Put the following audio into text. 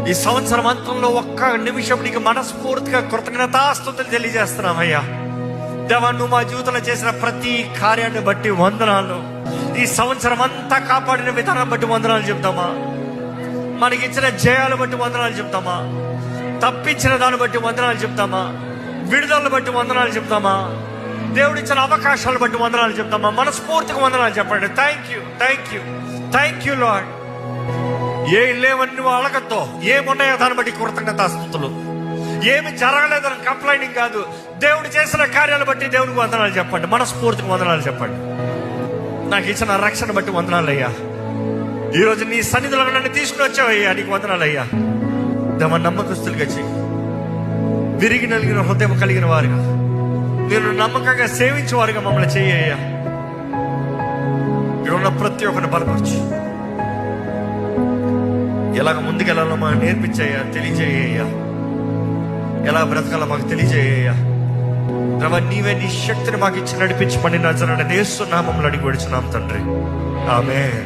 ఈ సంవత్సరం అంతంలో ఒక్క నిమిషం నీకు మనస్ఫూర్తిగా కృతజ్ఞతాస్తుతులు తెలియజేస్తున్నామయ్యా. దేవా, నువ్వు మా జీవితంలో చేసిన ప్రతి కార్యాన్ని బట్టి వందనాలు. ఈ సంవత్సరం అంతా కాపాడిన విధానం బట్టి వందనాలు చెప్తామా, మనకిచ్చిన జయాలు బట్టి వందనాలు చెప్తామా, తప్పించిన దాన్ని బట్టి వందనాలు చెప్తామా, విడుదలను బట్టి వందనాలు చెప్తామా, దేవుడిచ్చిన అవకాశాలు బట్టి వందనాలు చెప్తామా. మనస్ఫూర్తిగా వందనాలు చెప్పండి. Thank you, thank you, thank you lord. ఏం లేవని నువ్వు అడగద్దు, ఏమున్నాయో దాన్ని బట్టి కృతజ్ఞతాస్తుతులు. ఏమి జరగలేదని కంప్లైంటింగ్ కాదు, దేవుడు చేసిన కార్యాలు బట్టి దేవునికి వందనాలు చెప్పండి. మనస్ఫూర్తిగా వందనాలు చెప్పండి. నాకు ఇచ్చిన రక్షణ బట్టి వందనాలు అయ్యా. ఈరోజు నీ సన్నిధిలో నన్ను తీసుకుని వచ్చావయ్యా, నీకు వందనాలు అయ్యా. దేవ, నమ్మకస్తులుగా చెయ్యి. విరిగి నలిగిన హృదయం కలిగిన వారుగా, నేను నమ్మకంగా సేవించేవారుగా మమ్మల్ని చెయ్యయ్యా. ఇక్కడున్న ప్రతి ఒక్కరిని బలపరచు. ఎలాగ ముందుకెళ్ళాలో మాకు నేర్పించయ్యా, తెలియజేయ్యా. ఎలా బ్రతకాలో మాకు తెలియజేయ్యా. ప్రభా, నీవే నీ శక్తిని మాకు ఇచ్చి నడిపించమని నజరేయుడైన యేసు నామములో అడిగి వేడుచున్నాం తండ్రి. ఆమేన్.